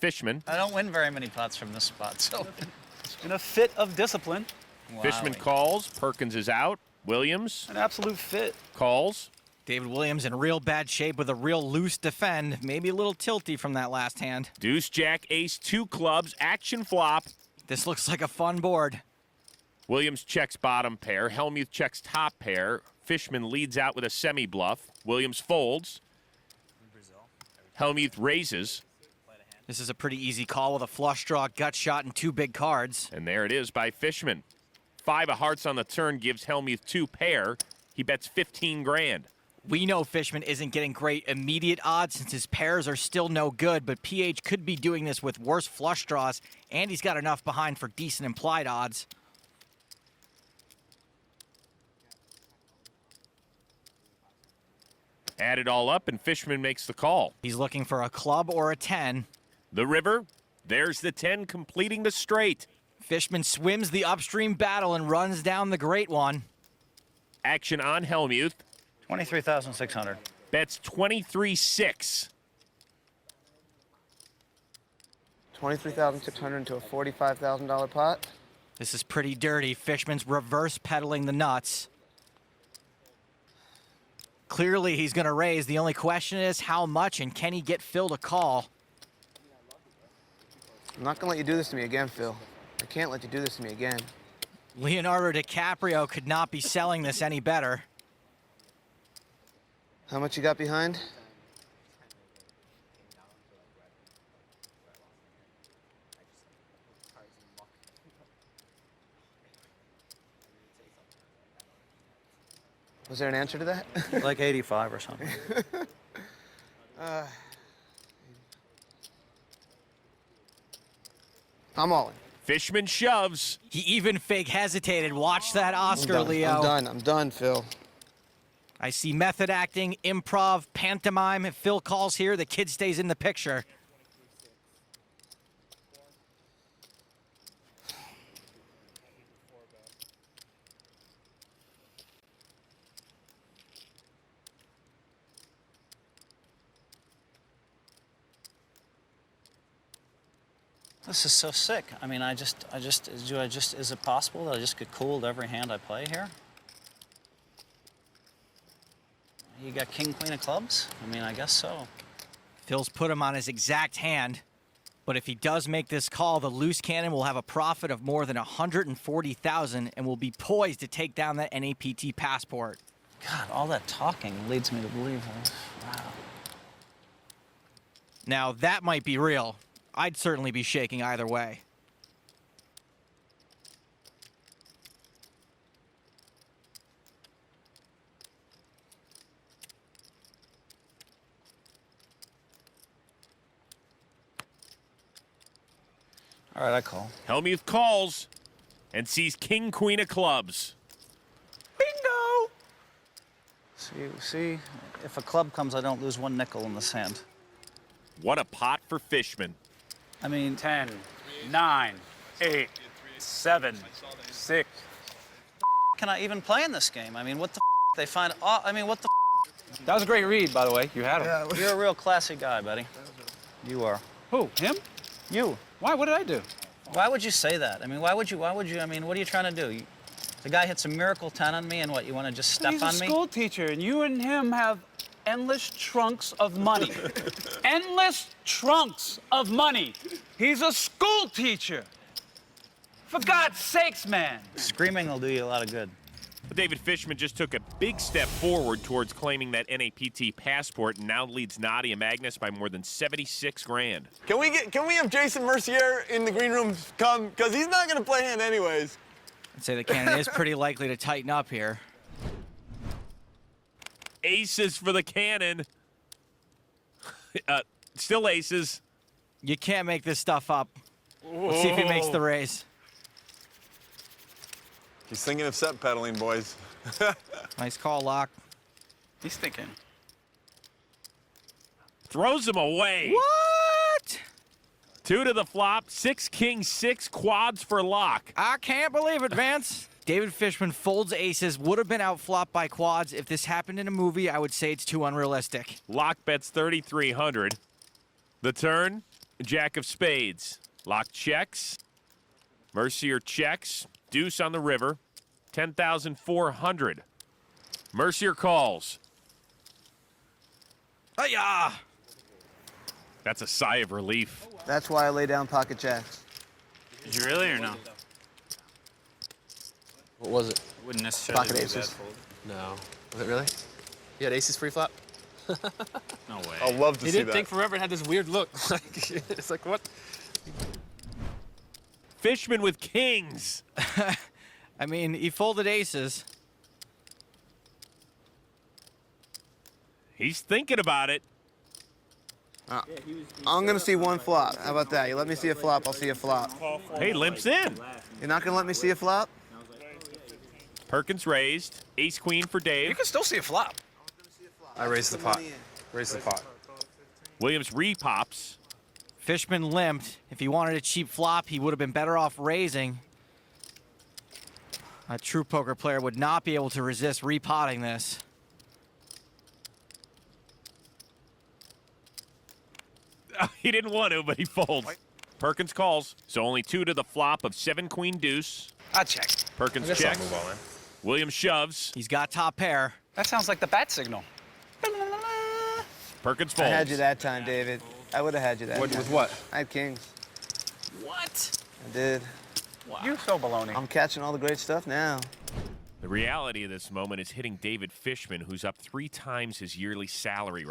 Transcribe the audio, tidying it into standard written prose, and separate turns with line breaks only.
Fishman.
I don't win very many pots from this spot, so.
In a fit of discipline.
Fishman calls. Perkins is out. Williams.
An absolute fit.
Calls.
David Williams in real bad shape with a real loose defend. Maybe a little tilty from that last hand.
Deuce, jack, ace, 2 clubs. Action flop.
This looks like a fun board.
Williams checks bottom pair. Hellmuth checks top pair. Fishman leads out with a semi-bluff. Williams folds. Hellmuth raises.
This is a pretty easy call with a flush draw, gut shot, and 2 big cards.
And there it is by Fishman. 5 of hearts on the turn gives Hellmuth 2 pair. He bets 15 grand.
We know Fishman isn't getting great immediate odds since his pairs are still no good, but PH could be doing this with worse flush draws, and he's got enough behind for decent implied odds.
Add it all up, and Fishman makes the call.
He's looking for a club or a 10.
The river, there's the 10 completing the straight.
Fishman swims the upstream battle and runs down the great one.
Action on Hellmuth.
23,600.
Bets 23-6.
23,600 into a $45,000 pot.
This is pretty dirty. Fishman's reverse pedaling the nuts. Clearly he's going to raise. The only question is how much, and can he get Phil to call?
I'm not going to let you do this to me again, Phil. I can't let you do this to me again.
Leonardo DiCaprio could not be selling this any better.
How much you got behind? Was there an answer to that?
Like 85 or something.
I'm all in.
Fishman shoves.
He even fake hesitated. Watch that Oscar, Leo.
I'm done, Phil.
I see method acting, improv, pantomime. If Phil calls here, the kid stays in the picture.
This is so sick. I mean, is it possible that I just get cooled every hand I play here? You got king, queen of clubs? I mean, I guess so.
Phil's put him on his exact hand. But if he does make this call, the loose cannon will have a profit of more than $140,000 and will be poised to take down that NAPT passport.
God, all that talking leads me to believe. Wow.
Now, that might be real. I'd certainly be shaking either way.
All right, I call.
Hellmuth calls and sees king, queen of clubs.
Bingo!
See, if a club comes, I don't lose 1 nickel in this hand.
What a pot for Fishman.
I mean,
10, 9, 8, 7, 6.
can I even play in this game? I mean, what the they find? I mean, what the?
That was a great read, by the way. You had him.
You're a real classy guy, buddy. You are.
Who? Him?
You.
Why? What did I do?
Why would you say that? I mean, why would you? I mean, what are you trying to do? The guy hits a miracle 10 on me, and what? You want to just step on me?
He's a school teacher, and you and him have endless trunks of money. Endless trunks of money. He's a school teacher. For God's sakes, man.
Screaming will do you a lot of good.
David Fishman just took a big step forward towards claiming that NAPT passport and now leads Nadia Magnus by more than 76 grand.
Can we have Jason Mercier in the green room come? Because he's not going to play hand anyways.
I'd say the cannon is pretty likely to tighten up here.
Aces for the cannon. Still aces.
You can't make this stuff up. Let's see if he makes the raise.
He's thinking of set pedaling, boys.
Nice call, Locke.
He's thinking.
Throws him away.
What?
2 to the flop, 6 king, 6 quads for Locke.
I can't believe it, Vance. David Fishman folds aces, would have been outflopped by quads. If this happened in a movie, I would say it's too unrealistic.
Locke bets 3,300. The turn, Jack of spades. Lock checks. Mercier checks. Deuce on the river. 10,400. Mercier calls.
Hiya!
That's a sigh of relief.
That's why I lay down pocket jacks.
Did you really or no?
What was it?
Wouldn't necessarily
Pocket
be a bad
aces.
fold.
No. Was it really? You had aces free flop?
No way.
I'll love to
He
see
didn't
that.
think forever. It had this weird look. Like, it's like, what?
Fishman with kings.
I mean, he folded aces.
He's thinking about it.
I'm gonna see one flop. How about that? You let me see a flop, I'll see a flop.
Hey, limps in.
You're not gonna let me see a flop?
Perkins raised. Ace queen for
You
Dave.
can still see a flop.
I raised the pot. Raised the pot.
Williams repops.
Fishman limped. If he wanted a cheap flop, he would have been better off raising. A true poker player would not be able to resist repotting this.
He didn't want to, but he folds. Perkins calls. So only 2 to the flop of 7 queen deuce.
I check.
Perkins
I guess I'll
checks.
move all in.
Williams shoves.
He's got top pair.
That sounds like the bat signal.
Perkins
I
folds.
had you that time, David. I would have had you that
What,
time.
with what?
I had kings.
What?
I did.
You so baloney.
I'm catching all the great stuff now.
The reality of this moment is hitting David Fishman, who's up 3 times his yearly salary right